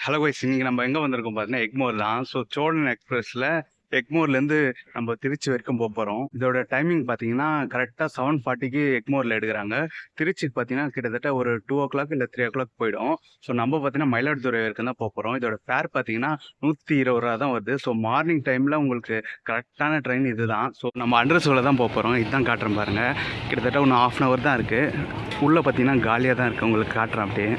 Hello guys, இன்னைக்கு நம்ம எங்கே வந்திருக்கோம் பார்த்தீங்கன்னா எக்மோர் தான். ஸோ சோழன் எக்ஸ்பிரஸில் எக்மோர்லேருந்து நம்ம திருச்சி வரைக்கும் போக போகிறோம். இதோட டைமிங் பார்த்தீங்கன்னா கரெக்டாக 7:40க்கு எக்மோரில் எடுக்கிறாங்க. திருச்சிக்கு பார்த்தீங்கன்னா கிட்டத்தட்ட ஒரு 2 o'clock இல்லை 3 o'clock போயிடும். ஸோ நம்ம பார்த்தீங்கன்னா மயிலாடுதுறை வரைக்கும் தான் போக போகிறோம். இதோட ஃபேர் பார்த்தீங்கன்னா 120 ரூபா தான் வருது. ஸோ மார்னிங் டைமில் உங்களுக்கு கரெக்டான ட்ரெயின் இது தான். ஸோ நம்ம அட்ரஸில் தான் போக போகிறோம். இதுதான் காட்டுறேன் பாருங்கள். கிட்டத்தட்ட ஒன்று 1/2 hour தான் இருக்குது. உள்ளே பார்த்தீங்கன்னா காலியாக தான் இருக்குது. உங்களுக்கு காட்டுறேன் அப்படியே.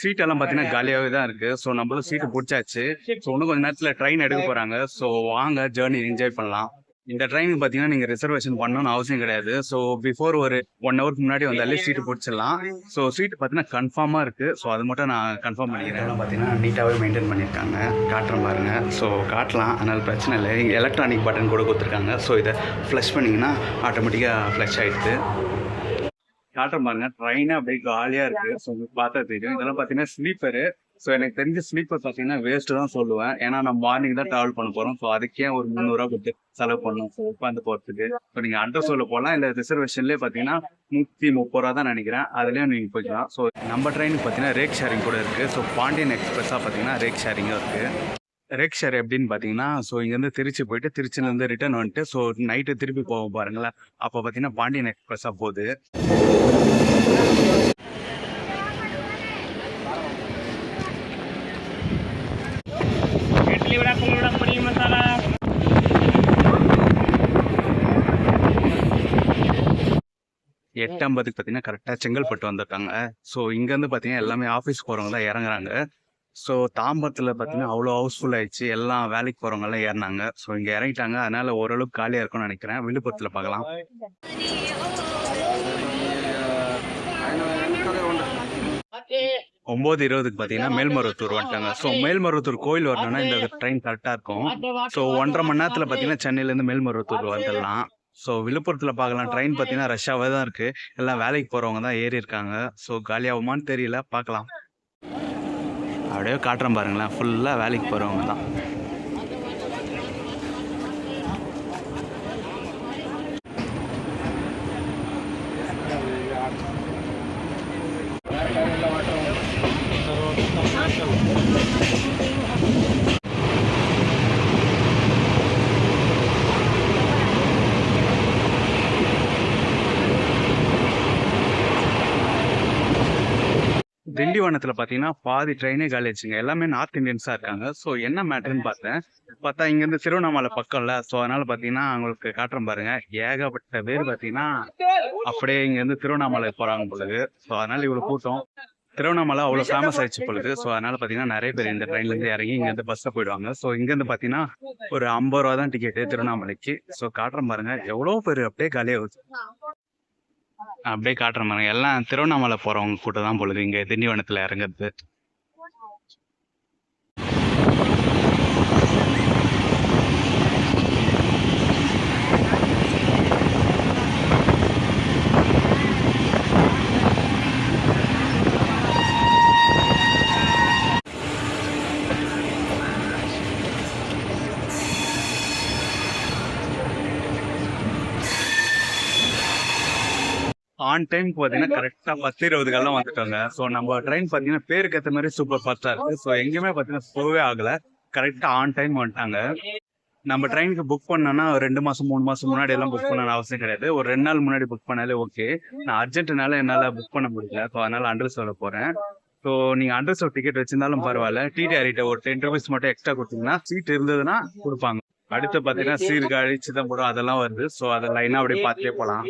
சீட்டெல்லாம் பார்த்தீங்கன்னா காலியாகவே தான் இருக்குது. ஸோ நம்மளும் சீட்டு பிடிச்சாச்சு. ஸோ இன்னும் கொஞ்சம் நேரத்தில் ட்ரெயின் எடுக்க போகிறாங்க. ஸோ வாங்க ஜேர்னி என்ஜாய் பண்ணலாம். இந்த ட்ரெயினுக்கு பார்த்தீங்கன்னா நீங்கள் ரிசர்வேஷன் பண்ணணும்னு அவசியம் கிடையாது. ஸோ பிஃபோர் ஒரு 1 hour முன்னாடி வந்தாலே சீட்டு பிடிச்சிடலாம். ஸோ சீட்டு பார்த்தீங்கன்னா கன்ஃபார்மாக இருக்குது. ஸோ அது மட்டும் நான் கன்ஃபார்ம் பண்ணிக்கிறேன். பார்த்தீங்கன்னா நீட்டாகவே மெயின்டைன் பண்ணியிருக்காங்க. காட்டுறேன் பாருங்கள். ஸோ காட்டலாம், அதனால் பிரச்சனை இல்லை. எலக்ட்ரானிக் பட்டன் கூட கொடுத்துருக்காங்க. ஸோ இதை ஃப்ளஷ் பண்ணிங்கன்னா ஆட்டோமேட்டிக்காக ஃப்ளஷ் ஆகிடுது. காட்டுற பாருங்க, ட்ரெயினே அப்படியே காலியாக இருக்குது. ஸோ உங்களுக்கு பார்த்தா தெரியும். இதெல்லாம் பார்த்தீங்கன்னா ஸ்லீப்பரு. ஸோ எனக்கு தெரிஞ்ச ஸ்லீப்பர் பார்த்தீங்கன்னா வேஸ்ட்டு தான் சொல்லுவேன். ஏன்னா நம்ம மார்னிங் தான் ட்ராவல் பண்ண போகிறோம். ஸோ அதுக்கே ஒரு 300 ரூபா கொடுத்து செலவு பண்ணணும் உட்காந்து போகிறதுக்கு. ஸோ நீங்கள் அண்டர்சோல போகலாம், இல்லை ரிசர்வேஷன்லேயே பார்த்தீங்கன்னா 130 ரூபா தான் நினைக்கிறேன். அதுலேயும் நீங்கள் போய்க்கலாம். ஸோ நம்ம ட்ரெயினுக்கு பார்த்தீங்கன்னா ரேக் ஷேரிங் கூட இருக்குது. ஸோ பாண்டியன் எக்ஸ்பிரஸாக பார்த்தீங்கன்னா ரேக் ஷேரிங்கும் இருக்குது. ரேக் ஷேர் எப்படின்னு பார்த்தீங்கன்னா, ஸோ இங்கேருந்து திருச்சி போயிட்டு திருச்சிலேருந்து ரிட்டர்ன் வந்துட்டு ஸோ நைட்டு திருப்பி போக பாருங்களேன். அப்போ பார்த்தீங்கன்னா பாண்டியன் எக்ஸ்பிரஸாக போகுது. மசாலா 8:50க்கு பார்த்தீங்கன்னா கரெக்டாக செங்கல்பட்டு வந்துட்டாங்க. ஸோ இங்கேருந்து பார்த்தீங்கன்னா எல்லாமே ஆஃபீஸ் போகிறவங்க தான் இறங்குறாங்க. ஸோ தாம்பரத்தில் பார்த்தீங்கன்னா அவ்வளோ ஹவுஸ்ஃபுல் ஆயிடுச்சு. எல்லாம் வேலைக்கு போகிறவங்கெல்லாம் ஏறினாங்க. ஸோ இங்கே இறங்கிட்டாங்க. அதனால் ஓரளவுக்கு காலியாக இருக்கும்னு நினைக்கிறேன். விழுப்புரத்தில் பார்க்கலாம். 9:20க்கு பார்த்தீங்கன்னா மேல்மருவத்தூர் வந்துட்டாங்க. ஸோ மேல்மருவத்தூர் கோயில் வரணும்னா இந்த ட்ரெயின் கரெக்டாக இருக்கும். ஸோ 1.5 மணி நேரத்தில் பார்த்தீங்கன்னா சென்னையிலேருந்து மேல்மருவத்தூர் வந்துடலாம். ஸோ விழுப்புரத்தில் பார்க்கலாம். ட்ரெயின் பார்த்தீங்கன்னா ரஷ்ஷாகவே தான் இருக்குது. எல்லாம் வேலைக்கு போகிறவங்க தான் ஏறி இருக்காங்க. ஸோ காலியாகுமான்னு தெரியல, பார்க்கலாம். அப்படியே காட்டுறேன் பாருங்களேன். ஃபுல்லாக வேலைக்கு போகிறவங்க தான். திண்டிவனத்தில் பார்த்தீங்கன்னா பாதி ட்ரெயினே காலி ஆச்சுங்க. எல்லாமே நார்த் இந்தியன்ஸாக இருக்காங்க. ஸோ என்ன மேட்டர்ன்னு பார்த்தா இங்கேருந்து திருவண்ணாமலை பக்கம்ல. ஸோ அதனால் பார்த்தீங்கன்னா அவங்களுக்கு காட்டுறேன் பாருங்க. ஏகப்பட்ட பேர் பார்த்தீங்கன்னா அப்படியே இங்கேருந்து திருவண்ணாமலை போகிறாங்க பொழுது. ஸோ அதனால் இவ்வளோ கூட்டம். திருவண்ணாமலை அவ்வளோ ஃபேமஸ் ஆயிடுச்சு பொழுது. ஸோ அதனால் பார்த்தீங்கன்னா நிறைய பேர் இந்த ட்ரெயின்லேருந்து இறங்கி இங்கேருந்து பஸ்ஸில் போயிடுவாங்க. ஸோ இங்கேருந்து பார்த்தீங்கன்னா ஒரு 50 ரூபா தான் டிக்கெட்டு திருவண்ணாமலைக்கு. ஸோ காட்டுறேன் பாருங்க, எவ்வளோ பேர் அப்படியே காலியாகுது. அப்படியே காட்டுறேன் பாருங்க. எல்லாம் திருவண்ணாமலை போகிறவங்க கூட்டம் தான் பொழுது இங்கே திண்டிவனத்தில் இறங்குறது. ஆன் டைம் பார்த்தீங்கன்னா கரெக்டாக 10:20க்கெல்லாம் வந்துட்டாங்க. ஸோ நம்ம ட்ரெயின் பார்த்தீங்கன்னா பேருக்கு ஏற்ற மாதிரி சூப்பர் ஃபாஸ்ட்டாக இருக்குது. ஸோ எங்கேயுமே பார்த்தீங்கன்னா ஸ்லோவே ஆகலை. கரெக்டாக ஆன் டைம் வந்துட்டாங்க. நம்ம ட்ரெயினுக்கு புக் பண்ணோன்னா 2 மாதம் 3 மாதம் முன்னாடி எல்லாம் புக் பண்ணணும் அவசியம் கிடையாது. ஒரு 2 நாள் முன்னாடி புக் பண்ணாலே ஓகே. நான் அர்ஜென்ட்னால என்னால் புக் பண்ண முடியல. ஸோ அதனால் அண்டர்சோல போகிறேன். ஸோ நீங்கள் அண்டர்சோ டிக்கெட் வச்சிருந்தாலும் பரவாயில்ல, டிடிஆர்கிட்ட ஒரு 10 rupees மட்டும் எக்ஸ்ட்ரா கொடுத்தீங்கன்னா சீட் இருந்ததுன்னா கொடுப்பாங்க. அடுத்து பார்த்தீங்கன்னா சீர்காழி, சிதம்பரம் அதெல்லாம் வருது. ஸோ அதை லைனாக அப்படியே பார்த்துட்டே போகலாம்.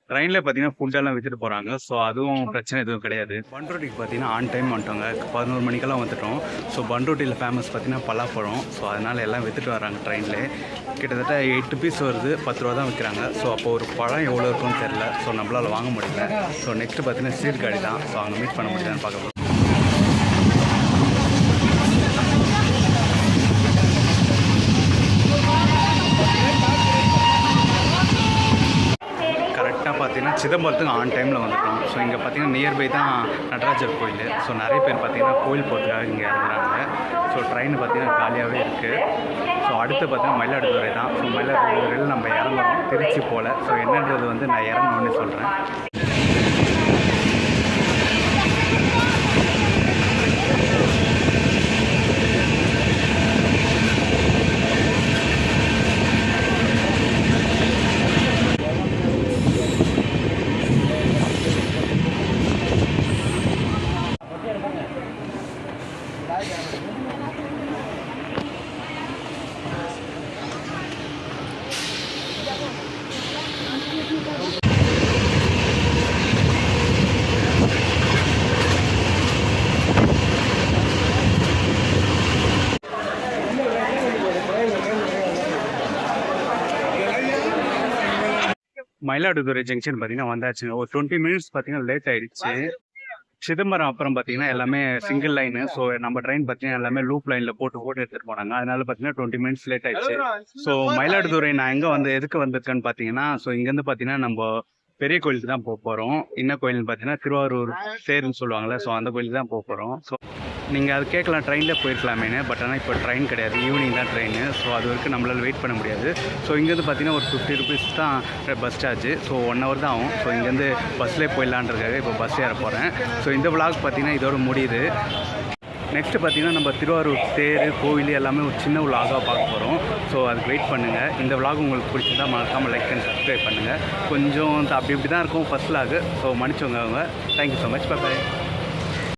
ட்ரெயினில் பார்த்தீங்கன்னா ஃபுட்டெல்லாம் விற்றுட்டு போகிறாங்க. ஸோ அதுவும் பிரச்சனை எதுவும் கிடையாது. பண்ருட்டிக்கு பார்த்தீங்கன்னா ஆன் டைம் வந்துட்டோங்க. 11 மணிக்கெல்லாம் வந்துட்டோம். ஸோ பண்ருட்டியில் ஃபேமஸ் பார்த்தீங்கன்னா பலாப்பழம். ஸோ அதனால் எல்லாம் விற்றுட்டு வராங்க ட்ரெயினில். கிட்டத்தட்ட 8 பீஸ் வருது, 10 ரூபா தான் விற்கிறாங்க. ஸோ அப்போ ஒரு பழம் எவ்வளோ இருக்கும்னு தெரில. ஸோ நம்மளால் வாங்க முடியல. ஸோ நெக்ஸ்ட்டு பார்த்தீங்கன்னா சீர்காழி தான். ஸோ அங்கே மீட் பண்ண முடியலன்னு பார்க்க போகிறோம். பார்த்தீங்கன்னா சிதம்பரத்துக்கு ஆன் டைமில் வந்துட்டோம். ஸோ இங்கே பார்த்தீங்கன்னா நியர்பை தான் நடராஜர் கோயில். ஸோ நிறைய பேர் பார்த்தீங்கன்னா கோயில் போகிறதுக்காக இங்கே இறங்குறாங்க. ஸோ ட்ரெயின் பார்த்தீங்கன்னா காலியாகவே இருக்குது. ஸோ அடுத்து பார்த்தீங்கன்னா மயிலாடுதுறை தான். ஸோ மயிலாடுதுறையில் நம்ம இறங்குறோம், திருச்சி போல். ஸோ என்னன்றது வந்து நான் இறங்கணுன்னே சொல்கிறேன். மயிலாடுதுறை ஜங்ஷன் பார்த்தீங்கன்னா வந்தாச்சுங்க. ஒரு 20 மினிட்ஸ் பார்த்தீங்கன்னா லேட் ஆயிடுச்சு. சிதம்பரம் அப்புறம் பார்த்தீங்கன்னா எல்லாமே சிங்கிள் லைனு. ஸோ நம்ம ட்ரெயின் பார்த்தீங்கன்னா எல்லாமே லூப் லைனில் போட்டு எடுத்துகிட்டு போனாங்க. அதனால பார்த்தீங்கன்னா 20 மினிட்ஸ் லேட் ஆயிடுச்சு. ஸோ மயிலாடுதுறை நான் எங்கே எதுக்கு வந்திருக்கேன்னு பார்த்தீங்கன்னா, ஸோ இங்கேருந்து பார்த்தீங்கன்னா நம்ம பெரிய கோயிலுக்கு தான் போகிறோம். என்ன கோயில்னு பார்த்தீங்கன்னா திருவாரூர் தேர்ன்னு சொல்லுவாங்கள்ல, ஸோ அந்த கோயிலுக்கு தான் போகிறோம். ஸோ நீங்கள் அது கேட்கலாம், ட்ரெயினில் போயிருக்கலாமேனு. பட் ஆனால் இப்போ ட்ரெயின் கிடையாது, ஈவினிங் தான் ட்ரெயின். ஸோ அது வரைக்கும் நம்மளால் வெயிட் பண்ண முடியாது. ஸோ இங்கேருந்து பார்த்தீங்கன்னா ஒரு 50 ருபீஸ் தான் பஸ் சார்ஜ். ஸோ 1 ஹவர் தான் ஆகும். ஸோ இங்கேருந்து பஸ்லேயே போயிடலான்றதுக்காக இப்போ பஸ் ஏற போகிறேன். ஸோ இந்த விளாக் பார்த்தீங்கன்னா இதோட முடியுது. நெக்ஸ்ட்டு பார்த்தீங்கன்னா நம்ம திருவாரூர் தேர் கோவில் எல்லாமே ஒரு சின்ன விளாகாக பார்க்க போகிறோம். ஸோ அதுக்கு வெயிட் பண்ணுங்கள். இந்த விளாக் உங்களுக்கு பிடிச்சிருந்தா மறக்காமல் லைக் அண்ட் சப்ஸ்கிரைப் பண்ணுங்கள். கொஞ்சம் அப்படி இப்படி தான் இருக்கும் ஃபஸ்ட் விளாக். ஸோ மன்னிச்சவங்க அவங்க. Thank you so much. பை.